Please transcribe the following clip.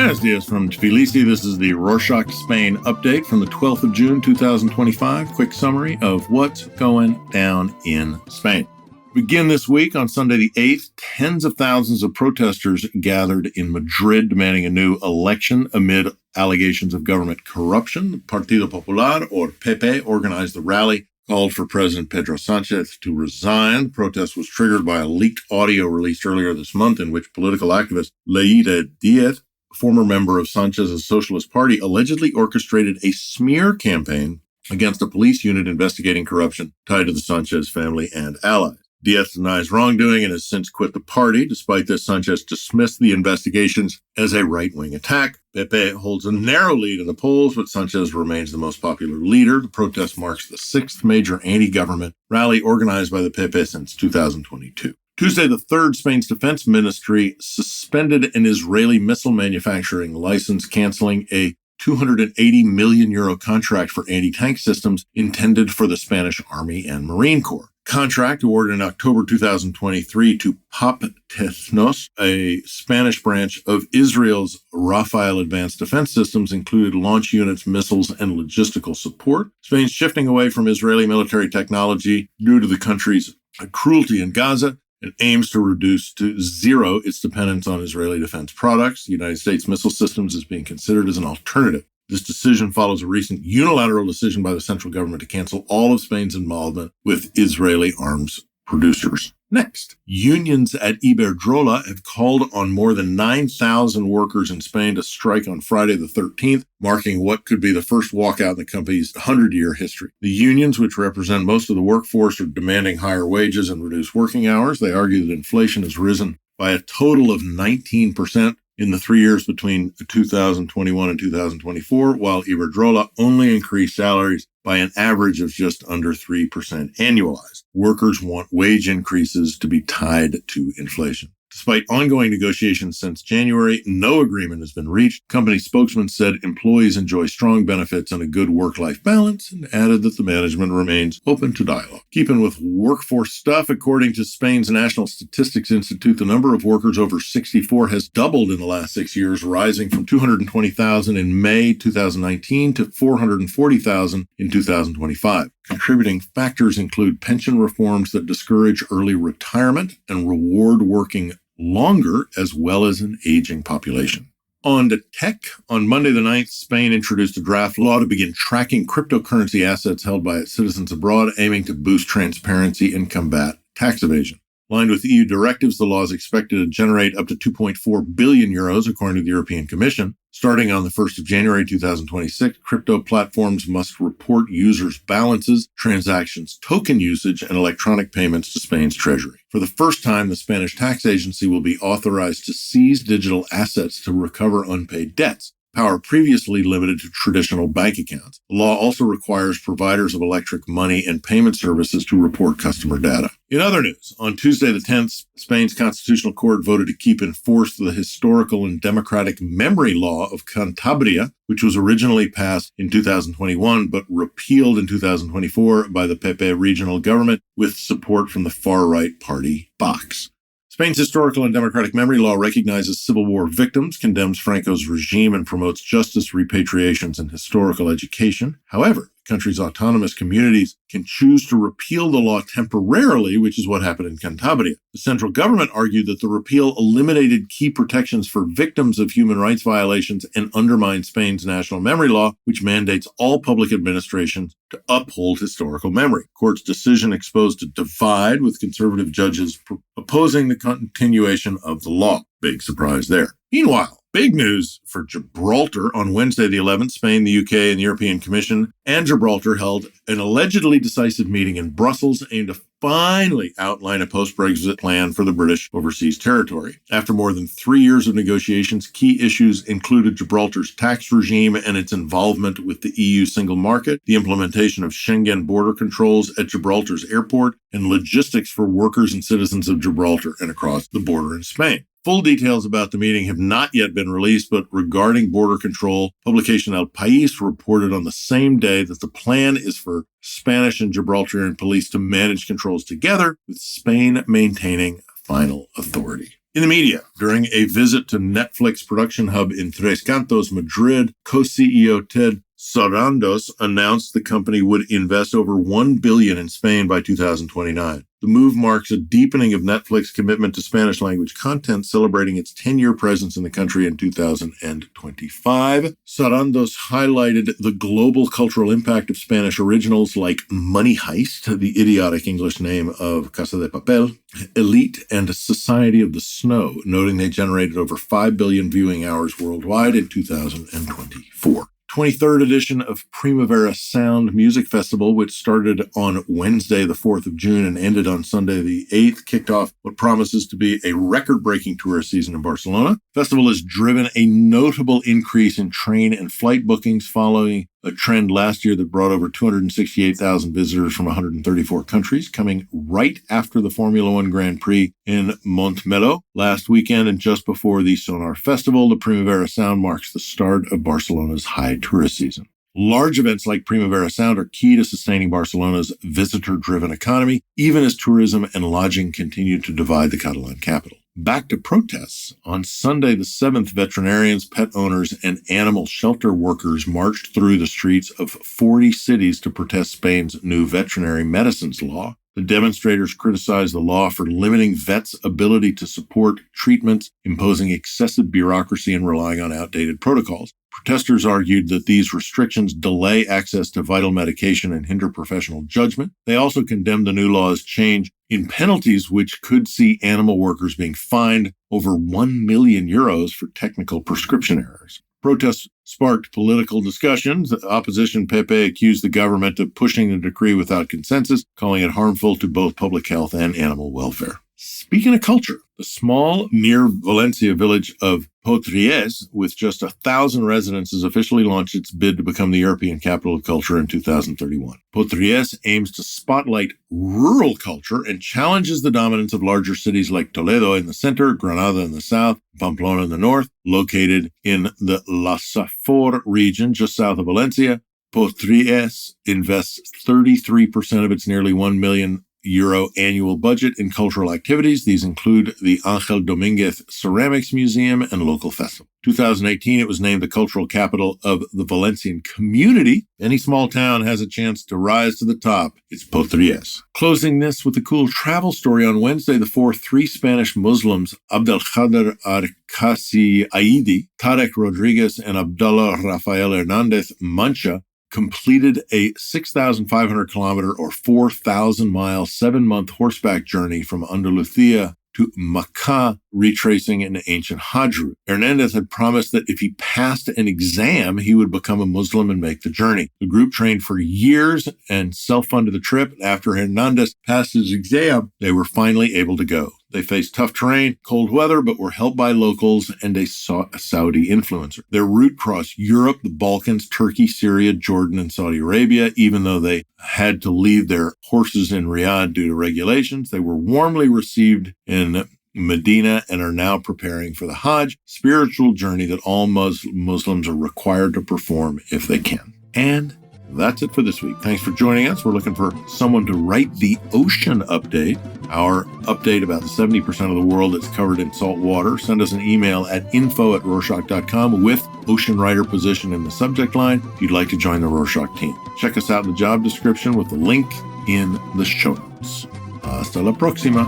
Buenos dias from Tbilisi. This is the Rorschach Spain update from the 12th of June, 2025. Quick summary of what's going down in Spain. Begin this week on Sunday the 8th, tens of thousands of protesters gathered in Madrid demanding a new election amid allegations of government corruption. The Partido Popular, or PP, organized the rally, called for President Pedro Sanchez to resign. The protest was triggered by a leaked audio released earlier this month in which political activist Leire Diez, former member of Sanchez's Socialist Party, allegedly orchestrated a smear campaign against a police unit investigating corruption tied to the Sanchez family and allies. Diaz denies wrongdoing and has since quit the party. Despite this, Sanchez dismissed the investigations as a right-wing attack. Pepe holds a narrow lead in the polls, but Sanchez remains the most popular leader. The protest marks the sixth major anti-government rally organized by the Pepe since 2022. Tuesday the 3rd, Spain's defense ministry suspended an Israeli missile manufacturing license, canceling a €280 million contract for anti-tank systems intended for the Spanish Army and Marine Corps. Contract awarded in October 2023 to POP Technos, a Spanish branch of Israel's Rafael advanced defense systems, included launch units, missiles, and logistical support. Spain's shifting away from Israeli military technology due to the country's cruelty in Gaza and aims to reduce to zero its dependence on Israeli defense products. The United States missile systems is being considered as an alternative. This decision follows a recent unilateral decision by the central government to cancel all of Spain's involvement with Israeli arms producers. Next, unions at Iberdrola have called on more than 9,000 workers in Spain to strike on Friday the 13th, marking what could be the first walkout in the company's 100-year history. The unions, which represent most of the workforce, are demanding higher wages and reduced working hours. They argue that inflation has risen by a total of 19% in the 3 years between 2021 and 2024, while Iberdrola only increased salaries by an average of just under 3% annualized. Workers want wage increases to be tied to inflation. Despite ongoing negotiations since January, no agreement has been reached. Company spokesman said employees enjoy strong benefits and a good work-life balance, and added that the management remains open to dialogue. Keeping with workforce stuff, according to Spain's National Statistics Institute, the number of workers over 64 has doubled in the last 6 years, rising from 220,000 in May 2019 to 440,000 in 2025. Contributing factors include pension reforms that discourage early retirement and reward working longer, as well as an aging population. On to tech. On Monday the 9th, Spain introduced a draft law to begin tracking cryptocurrency assets held by its citizens abroad, aiming to boost transparency and combat tax evasion. Aligned with EU directives, the law is expected to generate up to €2.4 billion, according to the European Commission. Starting on the 1st of January 2026, crypto platforms must report users' balances, transactions, token usage, and electronic payments to Spain's treasury. For the first time, the Spanish tax agency will be authorized to seize digital assets to recover unpaid debts, power previously limited to traditional bank accounts. The law also requires providers of electric money and payment services to report customer data. In other news, on Tuesday the 10th, Spain's Constitutional Court voted to keep in force the historical and democratic memory law of Cantabria, which was originally passed in 2021 but repealed in 2024 by the PP regional government with support from the far-right party Vox. Spain's historical and democratic memory law recognizes Civil War victims, condemns Franco's regime, and promotes justice, repatriations, and historical education. However, the country's autonomous communities can choose to repeal the law temporarily, which is what happened in Cantabria. The central government argued that the repeal eliminated key protections for victims of human rights violations and undermined Spain's national memory law, which mandates all public administrations to uphold historical memory. Court's decision exposed a divide, with conservative judges opposing the continuation of the law. Big surprise there. Meanwhile, big news for Gibraltar. On Wednesday the 11th, Spain, the UK, and the European Commission and Gibraltar held an allegedly decisive meeting in Brussels aimed to finally outline a post-Brexit plan for the British overseas territory. After more than 3 years of negotiations, key issues included Gibraltar's tax regime and its involvement with the EU single market, the implementation of Schengen border controls at Gibraltar's airport, and logistics for workers and citizens of Gibraltar and across the border in Spain. Full details about the meeting have not yet been released, but regarding border control, publication El País reported on the same day that the plan is for Spanish and Gibraltarian police to manage controls together, with Spain maintaining final authority. In the media, during a visit to Netflix production hub in Tres Cantos, Madrid, co-CEO Ted Sarandos announced the company would invest over $1 billion in Spain by 2029. The move marks a deepening of Netflix's commitment to Spanish-language content, celebrating its 10-year presence in the country in 2025. Sarandos highlighted the global cultural impact of Spanish originals like Money Heist, the idiotic English name of Casa de Papel, Elite, and Society of the Snow, noting they generated over 5 billion viewing hours worldwide in 2024. 23rd edition of Primavera Sound Music Festival, which started on Wednesday, the 4th of June, and ended on Sunday, the 8th, kicked off what promises to be a record-breaking tourist season in Barcelona. The festival has driven a notable increase in train and flight bookings following a trend last year that brought over 268,000 visitors from 134 countries, coming right after the Formula One Grand Prix in Montmeló last weekend and just before the Sonar Festival. The Primavera Sound marks the start of Barcelona's high tourist season. Large events like Primavera Sound are key to sustaining Barcelona's visitor-driven economy, even as tourism and lodging continue to divide the Catalan capital. Back to protests. On Sunday, the 7th, veterinarians, pet owners, and animal shelter workers marched through the streets of 40 cities to protest Spain's new veterinary medicines law. The demonstrators criticized the law for limiting vets' ability to support treatments, imposing excessive bureaucracy, and relying on outdated protocols. Protesters argued that these restrictions delay access to vital medication and hinder professional judgment. They also condemned the new law's change in penalties, which could see animal workers being fined over 1 million euros for technical prescription errors. Protests sparked political discussions. The opposition PP accused the government of pushing the decree without consensus, calling it harmful to both public health and animal welfare. Speaking of culture, the small near Valencia village of Potries, with just 1,000 residents, has officially launched its bid to become the European Capital of Culture in 2031. Potries aims to spotlight rural culture and challenges the dominance of larger cities like Toledo in the center, Granada in the south, Pamplona in the north. Located in the La Safor region just south of Valencia, Potries invests 33% of its nearly 1 million euro annual budget in cultural activities. These include the Ángel Domínguez Ceramics Museum and local festival. 2018, it was named the cultural capital of the Valencian community. Any small town has a chance to rise to the top. It's Potries. Closing this with a cool travel story. On Wednesday, the 4th, 3 Spanish Muslims, Abdelkader Arcasi Aidi, Tarek Rodriguez, and Abdullah Rafael Hernandez Mancha, completed a 6,500-kilometer or 4,000-mile 7-month horseback journey from Andalusia to Makkah, retracing an ancient Hajj route. Hernandez had promised that if he passed an exam, he would become a Muslim and make the journey. The group trained for years and self-funded the trip. After Hernandez passed his exam, they were finally able to go. They faced tough terrain, cold weather, but were helped by locals and a Saudi influencer. Their route crossed Europe, the Balkans, Turkey, Syria, Jordan, and Saudi Arabia. Even though they had to leave their horses in Riyadh due to regulations, they were warmly received in Medina and are now preparing for the Hajj, spiritual journey that all Muslims are required to perform if they can. And that's it for this week. Thanks for joining us. We're looking for someone to write the ocean update, our update about the 70% of the world that's covered in salt water. Send us an email at info@rorschach.com with ocean writer position in the subject line if you'd like to join the Rorschach team. Check us out in the job description with the link in the show notes. Hasta la próxima.